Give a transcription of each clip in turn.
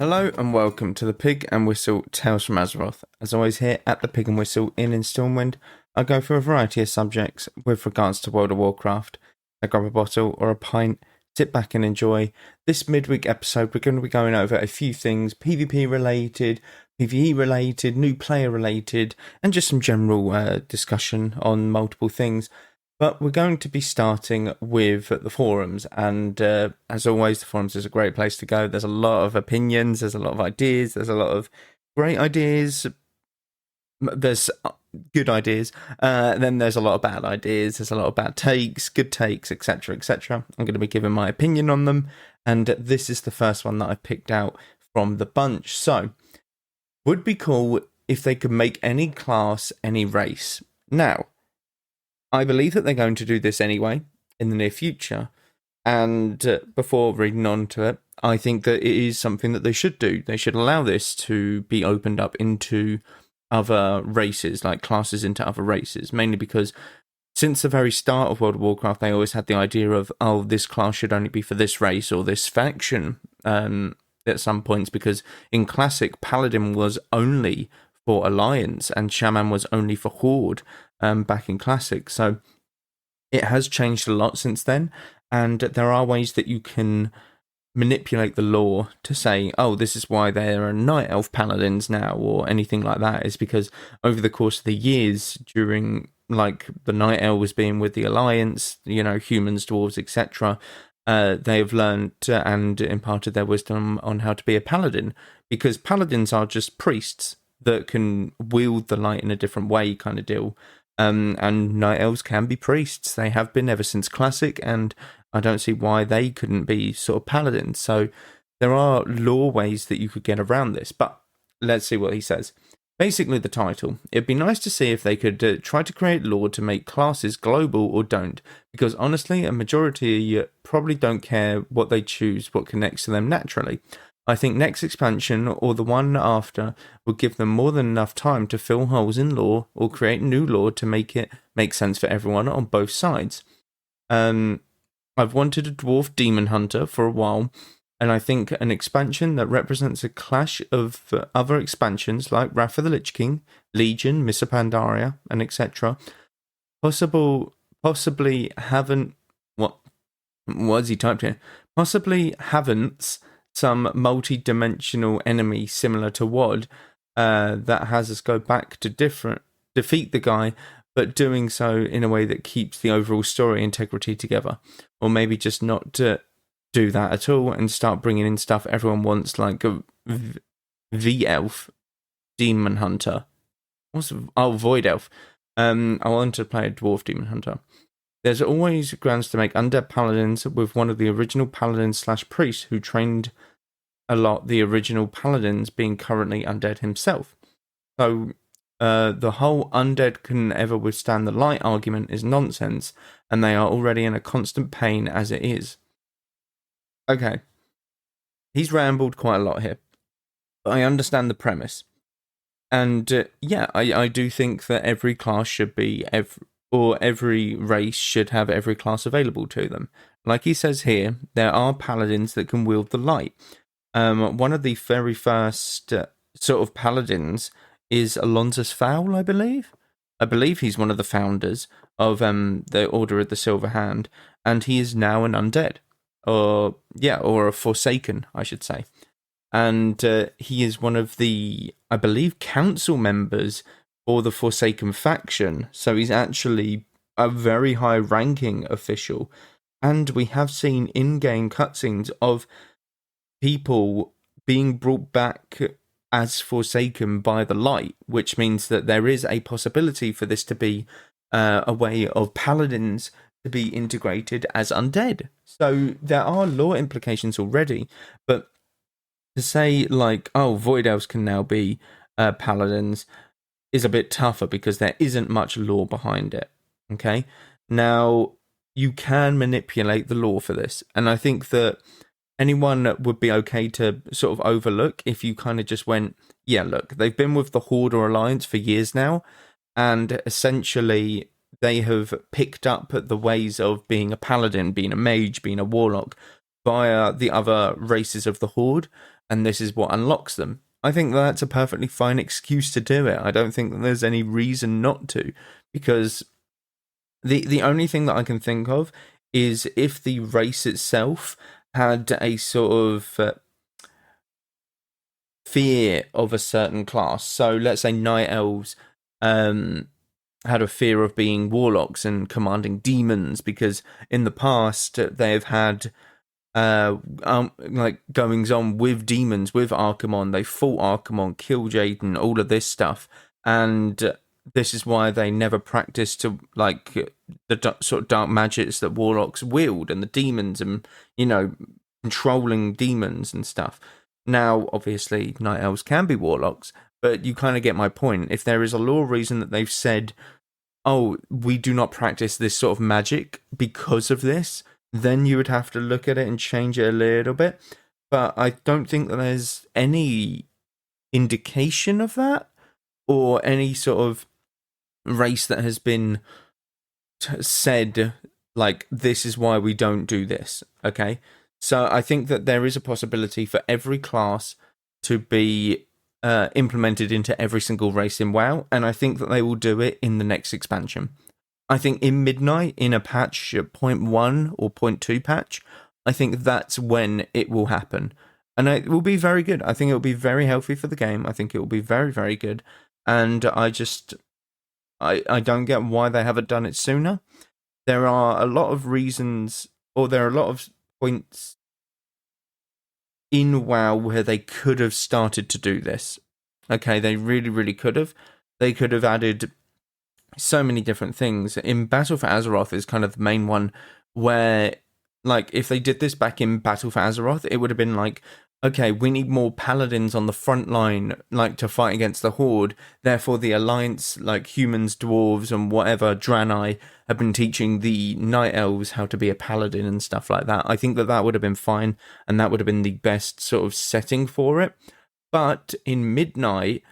Hello and welcome to the Pig and Whistle Tales from Azeroth. As always here at the Pig and Whistle Inn in Stormwind, I go through a variety of subjects with regards to World of Warcraft. I grab a bottle or a pint, sit back and enjoy. This midweek episode we're going to be going over a few things PvP related, PvE related, new player related, and just some general discussion on multiple things. But we're going to be starting with the forums, and as always, the forums is a great place to go. There's a lot of opinions, there's a lot of ideas, there's a lot of great ideas, there's good ideas, then there's a lot of bad ideas, there's a lot of bad takes, good takes, etc, etc. I'm going to be giving my opinion on them, and this is the first one that I picked out from the bunch. So, would be cool if they could make any class, any race. Now, I believe that they're going to do this anyway in the near future. And before reading on to it, I think that it is something that they should do. They should allow this to be opened up into other races, like classes into other races, mainly because since the very start of World of Warcraft, they always had the idea of, oh, this class should only be for this race or this faction at some points, because in Classic, Paladin was only for Alliance and Shaman was only for Horde. Back in Classic, so it has changed a lot since then, and there are ways that you can manipulate the lore to say, oh, this is why there are Night Elf Paladins now, or anything like that, is because over the course of the years, during like the Night Elves being with the Alliance, you know, humans, dwarves, etc., they have learned and imparted their wisdom on how to be a Paladin, because Paladins are just priests that can wield the light in a different way, kind of deal. And Night Elves can be priests. They have been ever since Classic, and I don't see why they couldn't be sort of paladins. So there are lore ways that you could get around this, but let's see what he says. Basically, the title. It'd be nice to see if they could try to create lore to make classes global or don't, because honestly, a majority probably don't care what they choose, what connects to them naturally. I think next expansion, or the one after, would give them more than enough time to fill holes in lore, or create new lore to make it make sense for everyone on both sides. I've wanted a Dwarf Demon Hunter for a while, and I think an expansion that represents a clash of other expansions like Wrath of the Lich King, Legion, Mists of Pandaria, and etc. Possibly haven't... What has he typed here? Possibly haven't... some multi-dimensional enemy similar to WoD that has us go back to defeat the guy, but doing so in a way that keeps the overall story integrity together. Or maybe just not to do that at all and start bringing in stuff everyone wants, like a V-Elf Demon Hunter. Void Elf. I want to play a Dwarf Demon Hunter. There's always grounds to make undead paladins, with one of the original paladins / priests who trained a lot the original paladins being currently undead himself. So the whole undead can ever withstand the light argument is nonsense, and they are already in a constant pain as it is. Okay, he's rambled quite a lot here, but I understand the premise. And yeah, I do think that every class should be... every race should have every class available to them. Like he says here, there are paladins that can wield the light. One of the very first sort of paladins is Alonzus Fowl, I believe. I believe he's one of the founders of the Order of the Silver Hand, and he is now an undead. Or a Forsaken, I should say. And he is one of the, I believe, council members or the Forsaken faction, so he's actually a very high-ranking official. And we have seen in-game cutscenes of people being brought back as Forsaken by the light, which means that there is a possibility for this to be a way of paladins to be integrated as undead. So there are lore implications already, but to say, like, oh, Void Elves can now be paladins is a bit tougher because there isn't much lore behind it. Okay, now you can manipulate the lore for this, and I think that anyone would be okay to sort of overlook if you kind of just went, yeah, look, they've been with the Horde or Alliance for years now, and essentially they have picked up the ways of being a paladin, being a mage, being a warlock via the other races of the Horde. and this is what unlocks them. I think that's a perfectly fine excuse to do it. I don't think that there's any reason not to, because the only thing that I can think of is if the race itself had a sort of fear of a certain class. So let's say Night Elves had a fear of being warlocks and commanding demons, because in the past they've had like goings on with demons, with Archimonde. They fought Archimonde, killed Jaden, all of this stuff, and this is why they never practiced to like the sort of dark magics that warlocks wield, and the demons, and controlling demons and stuff. Now, obviously, Night Elves can be warlocks, but you kind of get my point. If there is a lore reason that they've said, oh, we do not practice this sort of magic because of this, then you would have to look at it and change it a little bit. But I don't think that there's any indication of that, or any sort of race that has been said, like, this is why we don't do this, okay? So I think that there is a possibility for every class to be implemented into every single race in WoW, and I think that they will do it in the next expansion. I think in Midnight, in a patch 0.1 or 0.2 patch, I think that's when it will happen. And it will be very good. I think it will be very healthy for the game. I think it will be very, very good. And I don't get why they haven't done it sooner. There are a lot of reasons, or there are a lot of points in WoW where they could have started to do this. Okay, they really, really could have. They could have added so many different things. In Battle for Azeroth is kind of the main one where, like, if they did this back in Battle for Azeroth, it would have been like, okay, we need more paladins on the front line, like, to fight against the Horde. Therefore, the Alliance, like humans, dwarves, and whatever, Draenei, have been teaching the Night Elves how to be a paladin and stuff like that. I think that would have been fine, and that would have been the best sort of setting for it. But in Midnight,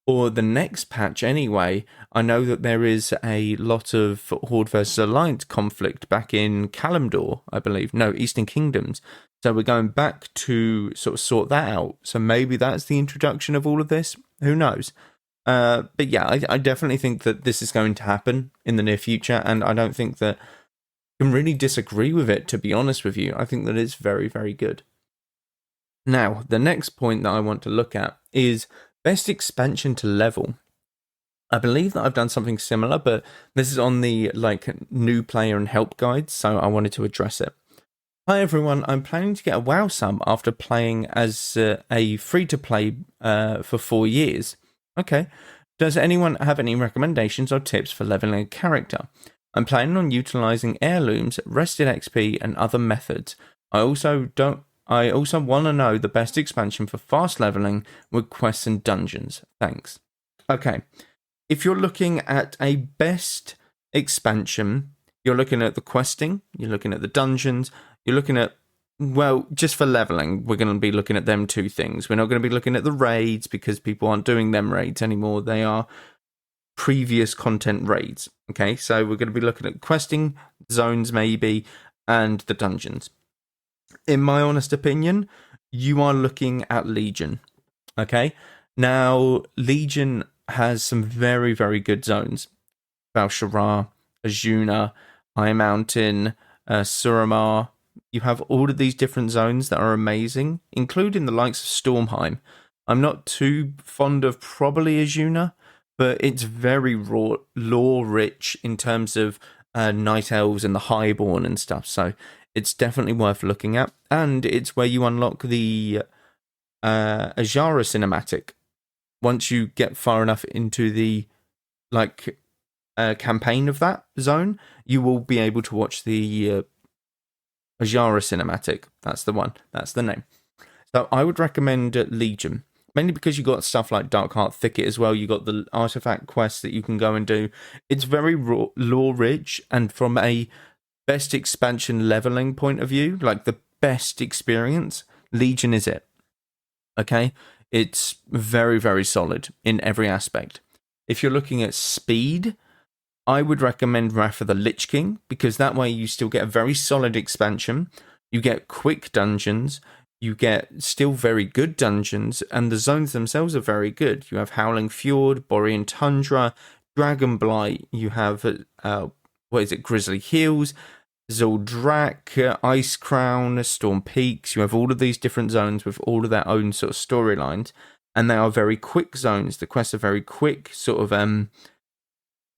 or the next patch anyway, I know that there is a lot of Horde versus Alliance conflict back in Kalimdor, I believe. No, Eastern Kingdoms. So we're going back to sort of sort that out. So maybe that's the introduction of all of this. Who knows? But yeah, I definitely think that this is going to happen in the near future, and I don't think that I can really disagree with it, to be honest with you. I think that it's very, very good. Now, the next point that I want to look at is best expansion to level. I believe that I've done something similar, but this is on the new player and help guides, so I wanted to address it. Hi everyone, I'm planning to get a WoW sub after playing as a free-to-play for 4 years. Okay. Does anyone have any recommendations or tips for leveling a character? I'm planning on utilising heirlooms, rested XP, and other methods. I also want to know the best expansion for fast leveling with quests and dungeons. Thanks. Okay. If you're looking at a best expansion, you're looking at the questing, you're looking at the dungeons, you're looking at, well, just for leveling, we're going to be looking at them two things. We're not going to be looking at the raids because people aren't doing them raids anymore. They are previous content raids. Okay, so we're going to be looking at questing, zones maybe, and the dungeons. In my honest opinion, you are looking at Legion. Okay, now Legion has some very, very good zones. Val'sharah, Azuna, High Mountain, Suramar. You have all of these different zones that are amazing, including the likes of Stormheim. I'm not too fond of probably Azuna, but it's very lore-rich in terms of Night Elves and the Highborn and stuff, so it's definitely worth looking at. And it's where you unlock the Azara cinematic. Once you get far enough into the campaign of that zone, you will be able to watch the Azara cinematic. That's the one. That's the name. So I would recommend Legion, mainly because you got stuff like Darkheart Thicket as well. You got the artifact quests that you can go and do. It's very lore rich, and from a best expansion leveling point of view, like the best experience, Legion is it. Okay, it's very, very solid in every aspect. If you're looking at speed, I would recommend Wrath of the Lich King, because that way you still get a very solid expansion. You get quick dungeons. You get still very good dungeons, and the zones themselves are very good. You have Howling Fjord, Borean Tundra, Dragonblight. You have Grizzly Hills, Zuldrak, Ice Crown, Storm Peaks. You have all of these different zones with all of their own sort of storylines, and they are very quick zones. The quests are very quick, sort of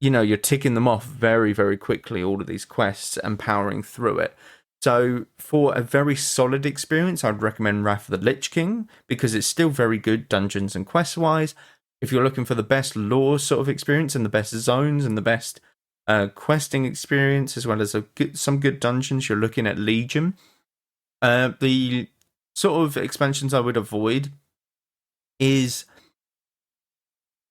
you're ticking them off very, very quickly, all of these quests, and powering through it. So for a very solid experience, I'd recommend Wrath of the Lich King, because it's still very good dungeons and quest-wise. If you're looking for the best lore sort of experience and the best zones and the best questing experience, as well as some good dungeons, you're looking at Legion. The sort of expansions I would avoid is,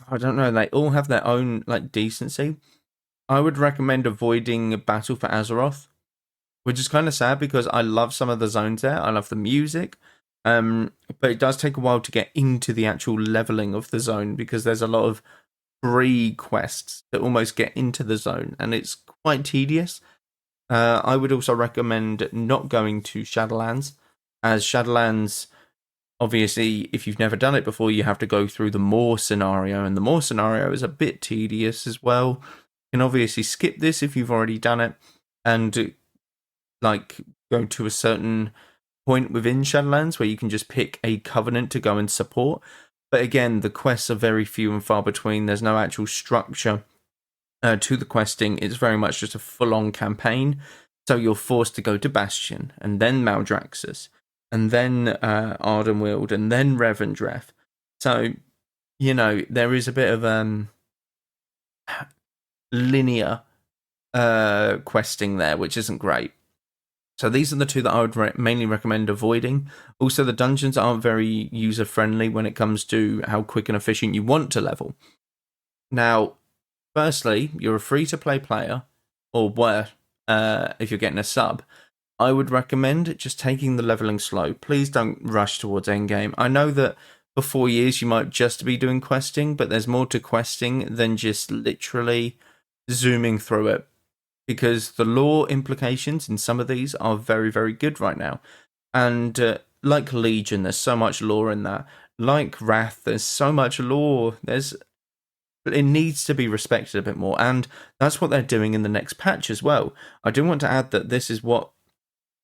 I don't know, they all have their own decency. I would recommend avoiding Battle for Azeroth, which is kind of sad because I love some of the zones there. I love the music, but it does take a while to get into the actual leveling of the zone, because there's a lot of free quests that almost get into the zone, and it's quite tedious. I would also recommend not going to Shadowlands, as Shadowlands, obviously, if you've never done it before, you have to go through the Maw scenario, and the Maw scenario is a bit tedious as well. You can obviously skip this if you've already done it, and go to a certain point within Shadowlands where you can just pick a covenant to go and support. But again, the quests are very few and far between. There's no actual structure to the questing. It's very much just a full-on campaign. So you're forced to go to Bastion, and then Maldraxxus, and then Ardenweald, and then Revendreth. So, there is a bit of linear questing there, which isn't great. So these are the two that I would mainly recommend avoiding. Also, the dungeons aren't very user-friendly when it comes to how quick and efficient you want to level. Now, firstly, you're a free-to-play player, or if you're getting a sub, I would recommend just taking the leveling slow. Please don't rush towards endgame. I know that for 4 years you might just be doing questing, but there's more to questing than just literally zooming through it, because the lore implications in some of these are very, very good right now. And like Legion, there's so much lore in that. Like Wrath, there's so much lore. It needs to be respected a bit more, and that's what they're doing in the next patch as well. I do want to add that this is what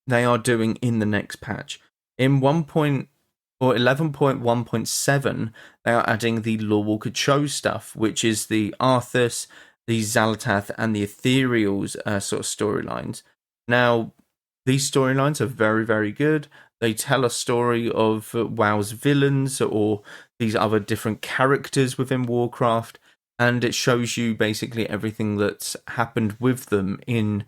they are doing in the next patch. In 11.1.7, they are adding the Lorewalker Cho stuff, which is the Arthas, the Xalatath, and the Ethereals sort of storylines. Now, these storylines are very, very good. They tell a story of WoW's villains or these other different characters within Warcraft, and it shows you basically everything that's happened with them in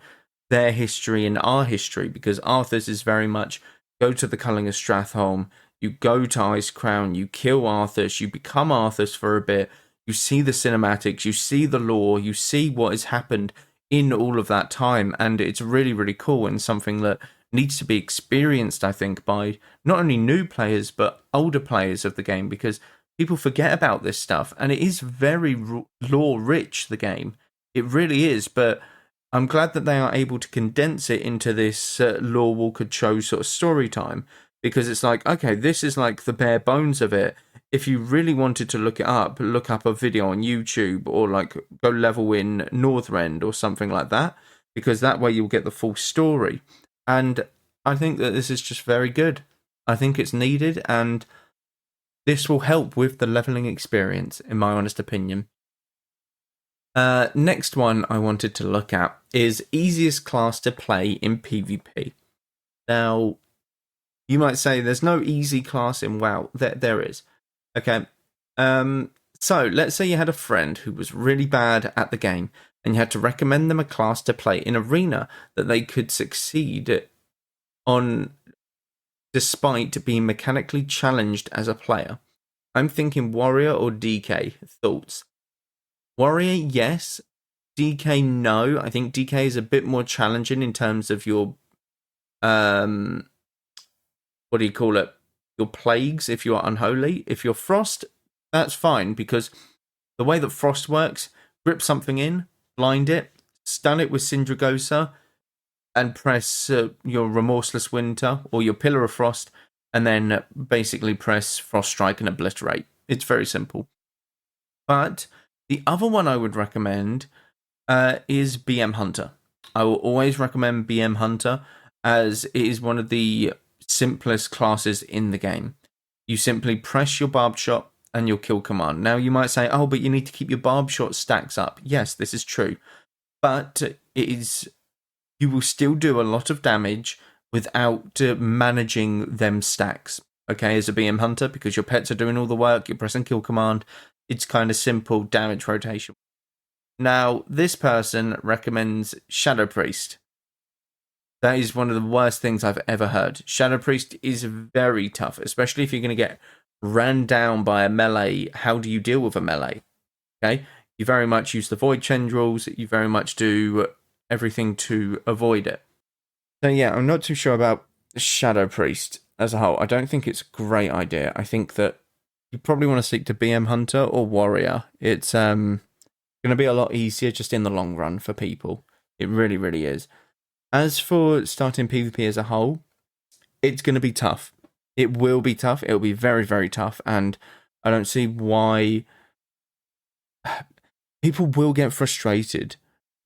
their history and our history, because Arthas is very much go to the Culling of Stratholme, you go to Ice Crown, you kill Arthas, you become Arthas for a bit, you see the cinematics, you see the lore, you see what has happened in all of that time, and it's really, really cool, and something that needs to be experienced, I think, by not only new players, but older players of the game, because people forget about this stuff, and it is very lore-rich, the game. It really is, but I'm glad that they are able to condense it into this Lorewalker Cho sort of story time, because it's like, okay, this is like the bare bones of it. If you really wanted to look up a video on YouTube, or go level in Northrend or something like that, because that way you'll get the full story. And I think that this is just very good. I think it's needed, and this will help with the leveling experience, in my honest opinion. Next one I wanted to look at is easiest class to play in PvP. Now, you might say there's no easy class in WoW. There is. Okay. So let's say you had a friend who was really bad at the game, and you had to recommend them a class to play in Arena that they could succeed on, despite being mechanically challenged as a player. I'm thinking Warrior or DK. Thoughts? Warrior, yes. DK, no. I think DK is a bit more challenging in terms of your, what do you call it? Your plagues, if you're unholy. If you're Frost, that's fine, because the way that Frost works, grip something in, blind it, stun it with Syndragosa, and press your Remorseless Winter or your Pillar of Frost, and then basically press Frost Strike and Obliterate. It's very simple. But the other one I would recommend is BM Hunter. I will always recommend BM Hunter, as it is one of the simplest classes in the game. You simply press your Barb Shot and your kill command. Now you might say, oh, but you need to keep your Barb Shot stacks up. Yes, this is true. But you will still do a lot of damage without managing them stacks. Okay, as a BM Hunter, because your pets are doing all the work, you're pressing kill command. It's kind of simple damage rotation. Now, this person recommends Shadow Priest. That is one of the worst things I've ever heard. Shadow Priest is very tough, especially if you're going to get ran down by a melee. How do you deal with a melee? Okay, you very much use the Void Tendrils. You very much do everything to avoid it. So yeah, I'm not too sure about Shadow Priest as a whole. I don't think it's a great idea. I think that you probably want to stick to BM Hunter or Warrior. It's going to be a lot easier just in the long run for people. It really, really is. As for starting PvP as a whole, it's going to be tough. It will be tough. It'll be very, very tough. And I don't see why people will get frustrated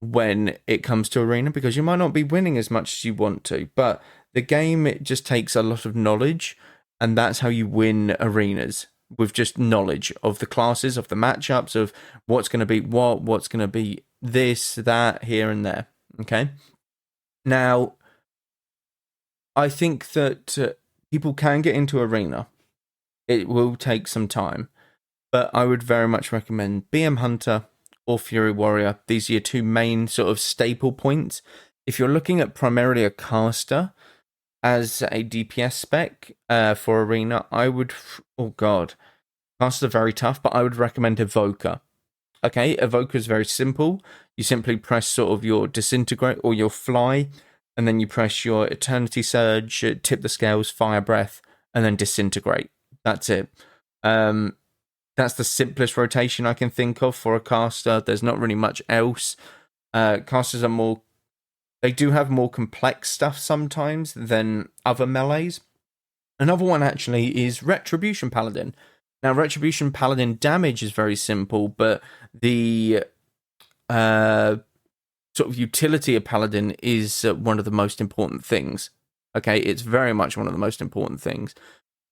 when it comes to Arena, because you might not be winning as much as you want to. But the game, it just takes a lot of knowledge. And that's how you win arenas, with just knowledge of the classes, of the matchups, of what's going to be what's going to be this, that, here and there. Okay? Now, I think that people can get into Arena. It will take some time, but I would very much recommend BM Hunter or Fury Warrior. These are your two main sort of staple points. If you're looking at primarily a caster as a DPS spec for Arena, I would... Oh, God. Casters are very tough, but I would recommend Evoker. Okay, Evoker is very simple. You simply press sort of your Disintegrate or your Fly, and then you press your Eternity Surge, Tip the Scales, Fire Breath, and then Disintegrate. That's it. That's the simplest rotation I can think of for a caster. There's not really much else. Casters are more... They do have more complex stuff sometimes than other melees. Another one actually is Retribution Paladin. Now, Retribution Paladin damage is very simple, but the sort of utility of Paladin is one of the most important things. Okay, it's very much one of the most important things.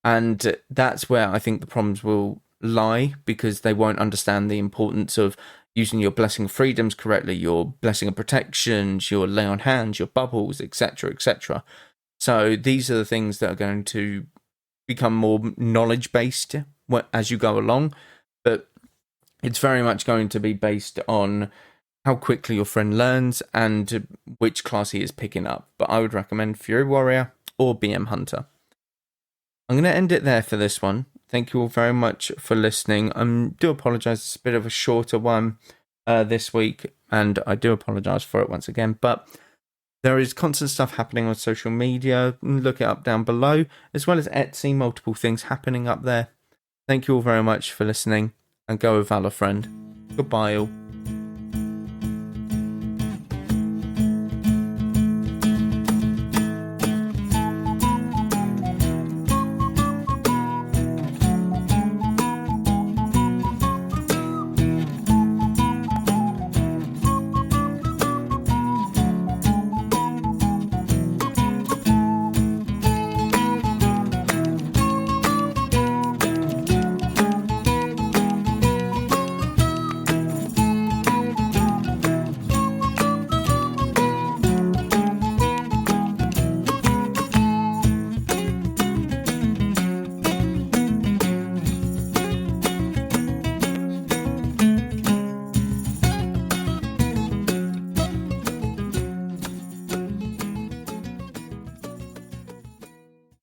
And that's where I think the problems will lie, because they won't understand the importance of using your Blessing of Freedoms correctly, your Blessing of Protections, your Lay on Hands, your Bubbles, etc., etc. So these are the things that are going to become more knowledge-based as you go along, but it's very much going to be based on how quickly your friend learns and which class he is picking up. But I would recommend Fury Warrior or BM Hunter. I'm going to end it there for this one. Thank you all very much for listening. I do apologise, it's a bit of a shorter one this week, and I do apologise for it once again, but there is constant stuff happening on social media. Look it up down below, as well as Etsy, multiple things happening up there. Thank you all very much for listening, and go with Valor, friend. Goodbye all.